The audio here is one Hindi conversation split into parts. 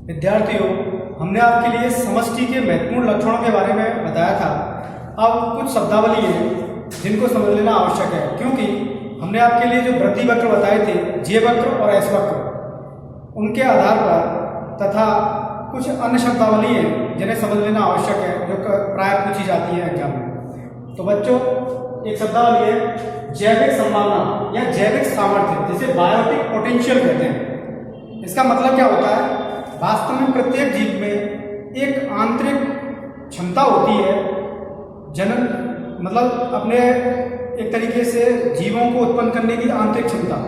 विद्यार्थियों, हमने आपके लिए समष्टि के महत्वपूर्ण लक्षणों के बारे में बताया था। अब कुछ शब्दावली है जिनको समझ लेना आवश्यक है, क्योंकि हमने आपके लिए जो वृद्धि वक्र बताए थे, जे वक्र और एस वक्र, उनके आधार पर तथा कुछ अन्य शब्दावली हैं जिन्हें समझ लेना आवश्यक है, जो प्राय पूछी जाती है एग्जाम में। तो बच्चों, एक शब्दावली है जैविक संभावना या जैविक सामर्थ्य, जिसे बायोटिक पोटेंशियल कहते हैं। इसका मतलब क्या होता है? वास्तव में प्रत्येक जीव में एक आंतरिक क्षमता होती है, जनन मतलब अपने एक तरीके से जीवों को उत्पन्न करने की आंतरिक क्षमता,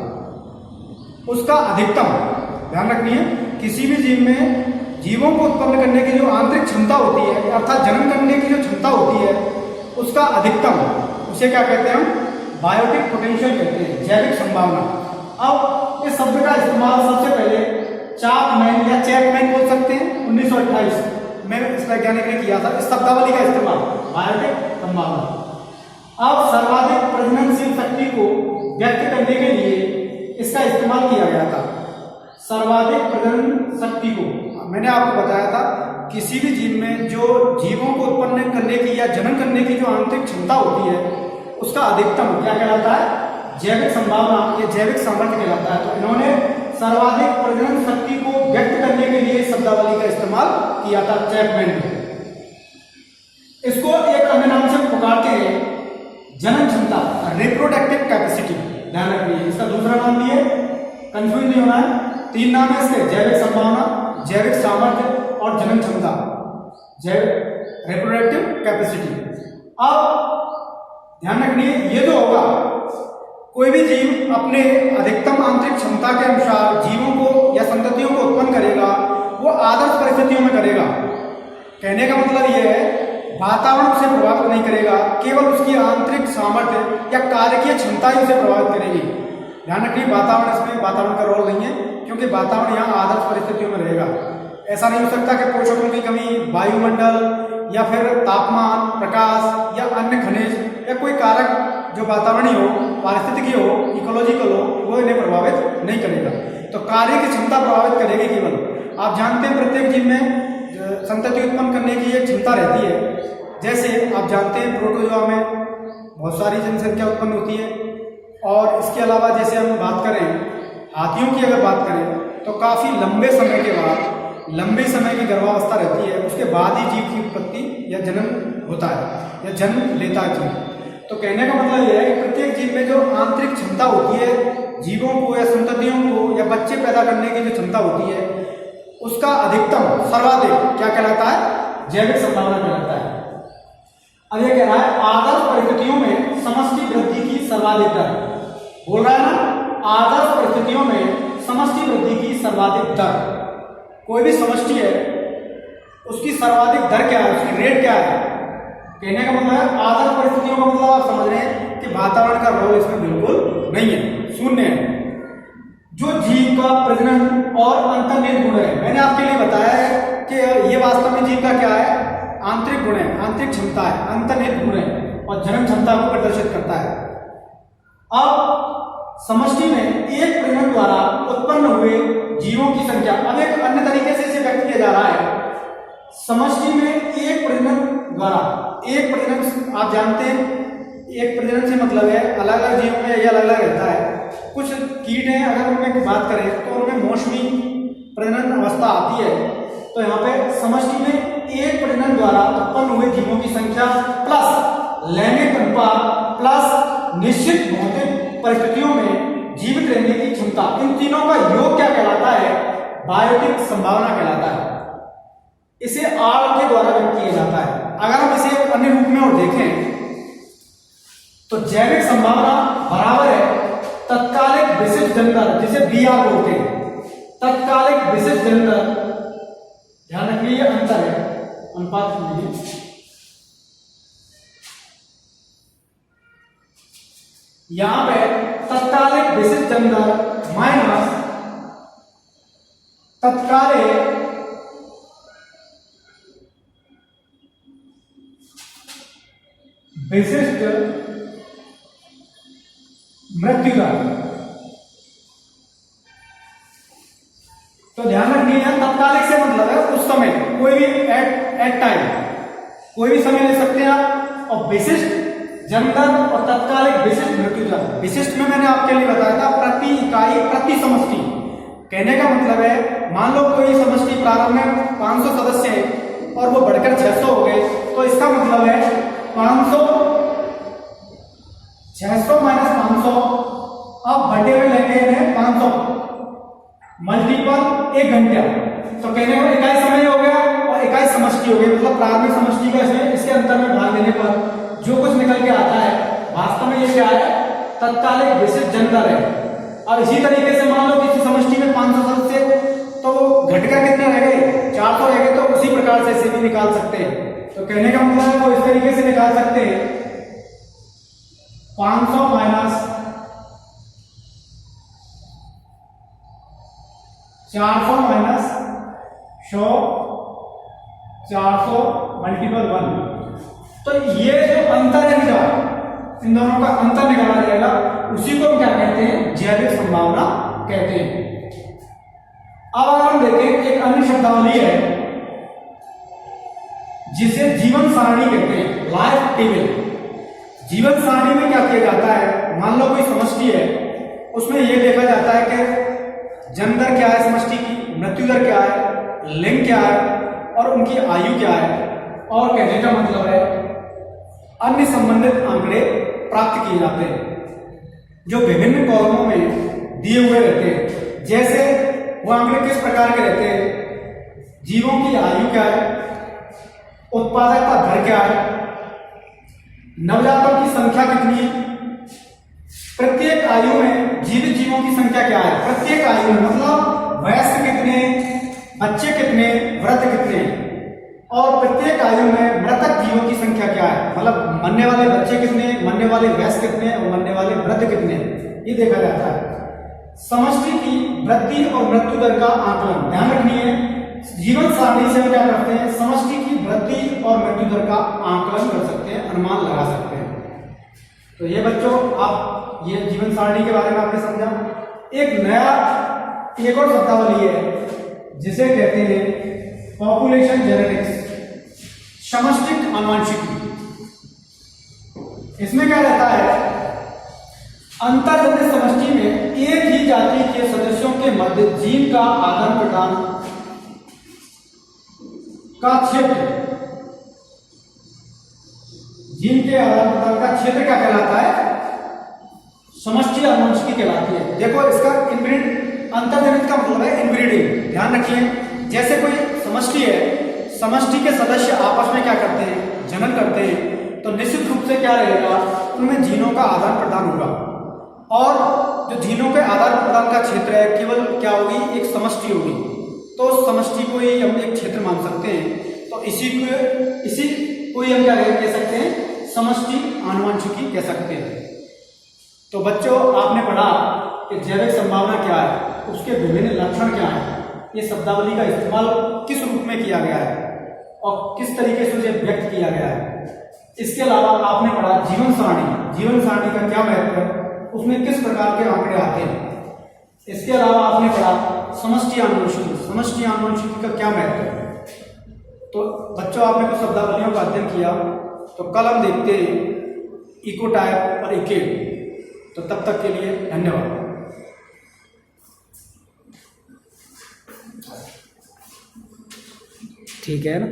उसका अधिकतम ध्यान रखनी है। किसी भी जीव में जीवों को उत्पन्न करने की जो आंतरिक क्षमता होती है, अर्थात जनन करने की जो क्षमता होती है, उसका अधिकतम, उसे क्या कहते हैं हम? बायोटिक पोटेंशियल कहते हैं, जैविक संभावना। अब इस शब्द का इस्तेमाल सबसे पहले चापमैन या चैपमैन बोल सकते हैं, 1928 में इस वैज्ञानिक ने किया था इस शब्दावली का इस्तेमाल, बायोटिक संभावना। अब सर्वाधिक प्रजननशील शक्ति को व्यक्त करने के लिए इसका इस्तेमाल किया गया था। सर्वाधिक प्रजनन शक्ति को मैंने आपको बताया था, किसी भी जीव में जो जीवों को उत्पन्न करने की या जनन करने की जो आंतरिक क्षमता होती है, उसका अधिकतम क्या कहलाता है? जैविक संभावना या जैविक सामर्थ्य कहलाता है। तो इन्होंने सर्वाधिक प्रजनन शक्ति को व्यक्त करने के लिए शब्दावली का इस्तेमाल किया था, चैपमैन ने। इसको एक अन्य नाम से पुकारते हैं जनन क्षमता, रिप्रोडक्टिव कैपेसिटी। ध्यान रखिए, इसका दूसरा नाम भी है, कंफ्यूज नहीं होना है। 3 नाम है इसके: जैविक संभावना, जैविक सामर्थ्य और जनन क्षमता, जैविक रिप्रोडक्टिव कैपेसिटी। अब ध्यान रखिए, ये जो होगा, कोई भी जीव अपने अधिकतम आंतरिक क्षमता के अनुसार जीवों को या संततियों को उत्पन्न करेगा, वो आदर्श परिस्थितियों में करेगा। कहने का मतलब यह है, वातावरण उसे प्रभावित नहीं करेगा, केवल उसकी आंतरिक सामर्थ्य या कार्यकीय क्षमता ही उसे प्रभावित करेगी। ध्यान रखिए, वातावरण का रोल नहीं है, क्योंकि वातावरण यहाँ आदर्श परिस्थितियों में रहेगा। ऐसा नहीं हो सकता कि पोषकों की कमी, वायुमंडल या फिर तापमान, प्रकाश या अन्य खनिज या कोई कारक जो वातावरणीय हो, पारिस्थितिकी हो, इकोलॉजिकल हो, वो इन्हें प्रभावित नहीं करेगा। तो कार्य की क्षमता प्रभावित करेगी केवल। आप जानते हैं, प्रत्येक जीव में संतति उत्पन्न करने की एक क्षमता रहती है। जैसे आप जानते हैं, प्रोटोजोआ में बहुत सारी जनसंख्या उत्पन्न होती है, और इसके अलावा जैसे हम बात करें हाथियों की, अगर बात करें तो काफी लंबे समय के बाद, लंबे समय की गर्भावस्था रहती है, उसके बाद ही जीव की उत्पत्ति या जन्म होता है या जन्म लेता है जीव। तो कहने का मतलब यह है कि प्रत्येक जीव में जो आंतरिक क्षमता होती है, जीवों को या संततियों को या बच्चे पैदा करने की जो क्षमता होती है, उसका अधिकतम, सर्वाधिक क्या कहलाता है? जैविक संभावना कहलाता है। अब यह कह रहा है आदर्श परिस्थितियों में समष्टि वृद्धि की सर्वाधिक दर, बोल रहा है ना, आदर्श परिस्थितियों में समष्टि वृद्धि की सर्वाधिक दर। कोई भी समष्टि है, उसकी सर्वाधिक दर क्या है, उसकी रेट क्या है? कहने का मतलब है आदर्श परिस्थितियों का मतलब आप समझ रहे हैं कि वातावरण का रोल इसमें बिल्कुल नहीं है, शून्य है। जो जीव का प्रजनन और अंतर्निहित गुण है, मैंने आपके लिए बताया है कि ये वास्तव में जीव का क्या है? आंतरिक गुण है, आंतरिक क्षमता है, अंतर्निहित गुण है, और जनन क्षमता को प्रदर्शित करता है। अब समष्टि में एक प्रजनन द्वारा उत्पन्न हुए जीवों की संख्या, अब एक अन्य तरीके से इसे व्यक्त किया जा रहा है। समष्टि में एक प्रजनन द्वारा, एक प्रजनन, आप जानते हैं एक प्रजनन से मतलब है अलग अलग जीवों में यह अलग अलग रहता है। कुछ कीट हैं, अगर उनमें बात करें तो उनमें मौसमी प्रजनन अवस्था आती है। तो यहाँ पे समष्टि में एक प्रजनन द्वारा उत्पन्न हुए जीवों की संख्या प्लस लैंगिक अनुपात प्लस निश्चित भौतिक परिस्थितियों में जीवित रहने की क्षमता, इन तीनों का योग क्या कहलाता है? बायोटिक संभावना कहलाता है। इसे आर के द्वारा व्यक्त किया जाता है। अगर हम इसे अन्य रूप में और देखें तो जैविक संभावना बराबर है तत्कालिक विशिष्ट जनन दर, जिसे बीआर बोलते हैं, तत्कालिक विशिष्ट जनन दर। ध्यान रखिए, ये अंतर है, अनुपात लीजिए। यहां पे तत्कालिक विशिष्ट जनन दर माइनस तत्कालिक विशिष्ट मृत्यु दर। तो ध्यान रखनी है, तत्कालिक से मतलब है उस समय, कोई भी एट टाइम, कोई भी समय ले सकते हैं आप। और विशिष्ट जन्म दर और तत्कालिक विशिष्ट मृत्यु दर। विशिष्ट में मैंने आपके लिए बताया था प्रति इकाई प्रति समष्टि। कहने का मतलब है, मान लो कोई समष्टि प्रारंभ में 500 सदस्य हैं और वो बढ़कर 600 हो गए, तो इसका मतलब है 600 माइनस 500, अब बटे में लेंगे इन्हें 500 मल्टीपल 1 घंटा। तो कहने का इकाई समय हो गया और इकाई समष्टि हो गई, मतलब प्रारंभिक समष्टि का इसके अंतर में भाग देने पर जो कुछ निकल के आता है वास्तव में ये क्या है, तत्कालिक विशिष्ट जन्म दर है। अब इसी तरीके से मान लो किसी समष्टि में 500 सदस्य, तो घटकर कितने रह गए, 400 रह गए, तो उसी प्रकार से इसे भी निकाल सकते हैं। तो कहने का मतलब है वो इस तरीके से निकाल सकते हैं, 500 माइनस 400 माइनस 100, 400 मल्टीपल 1। तो ये जो अंतर है निकाला, इन दोनों का अंतर निकाला जाएगा, उसी को हम क्या कहते हैं, जैविक संभावना कहते हैं। अब अगर हम देखें एक अन्य शब्दावली है जिसे जीवन सारणी कहते हैं, लाइफ टेबल। जीवन सारणी में क्या किया जाता है, मान लो कोई समष्टि है, उसमें यह देखा जाता है कि जन्म दर क्या है समष्टि की, मृत्यु दर क्या है, लिंग क्या है और उनकी आयु क्या है, और कहने का मतलब है अन्य संबंधित आंकड़े प्राप्त किए जाते हैं जो विभिन्न कॉलमों में दिए हुए रहते हैं। जैसे वो आंकड़े किस प्रकार के रहते हैं, जीवों की आयु क्या है, उत्पादकता दर क्या है, नवजातों की संख्या कितनी है, प्रत्येक आयु में जीवित जीवों की संख्या क्या है, प्रत्येक आयु में मतलब वयस्क कितने, बच्चे कितने, वृद्ध कितने, और प्रत्येक आयु में मृतक जीवों की संख्या क्या है, मतलब मरने वाले बच्चे कितने, मरने वाले वयस्क कितने और मरने वाले वृद्ध कितने, ये देखा जाता है। समष्टि की वृद्धि और मृत्यु दर का आकलन, ध्यान रखनी है, जीवन सारणी से हम क्या करते हैं, समष्टि की वृद्धि और मृत्यु दर का आकलन कर सकते हैं, अनुमान लगा सकते हैं। तो ये बच्चों, आप ये जीवन सारणी के बारे में आपने समझा। एक और शब्दावली है जिसे कहते हैं पॉपुलेशन जेनेटिक्स, समष्टिक आनुवंशिकी। इसमें क्या रहता है, अंतर्जन्य समष्टि में एक ही जाति के सदस्यों के मध्य जीन का आदान प्रदान का क्षेत्र, जीन के आदान प्रदान का क्षेत्र क्या कहलाता है, समष्टि आनुवंशिकी कहलाती है। देखो इसका इनब्रीड, अंतर्जनित का मतलब है इनब्रीडिंग। ध्यान रखिए, जैसे कोई समष्टि है, समष्टि के सदस्य आपस में क्या करते हैं, जनन करते हैं, तो निश्चित रूप से क्या रहेगा, उनमें जीनों का आदान प्रदान होगा। और जो जीनों के आदान प्रदान का क्षेत्र है, केवल क्या होगी, एक समष्टि होगी। तो उस समष्टि को ही हम एक क्षेत्र मान सकते हैं। तो इसी को ही हम क्या कह सकते हैं, समष्टि आनुवंशिकी कह सकते हैं। तो बच्चों, आपने पढ़ा कि जैविक संभावना क्या है, उसके विभिन्न लक्षण क्या हैं, ये शब्दावली का इस्तेमाल किस रूप में किया गया है और किस तरीके से उसे व्यक्त किया गया है। इसके अलावा आपने पढ़ा जीवन सारणी, जीवन सारणी का क्या महत्व है, उसमें किस प्रकार के आंकड़े आते हैं। इसके अलावा आपने पढ़ा समष्टि आनुवंशिकी, समष्टि आनुवंशिकी का क्या महत्व है। तो बच्चों, आपने कुछ शब्दावलियों का अध्ययन किया, तो कल हम देखते हैं इकोटाइप और इकेट। तो तब तक के लिए धन्यवाद। ठीक है ना।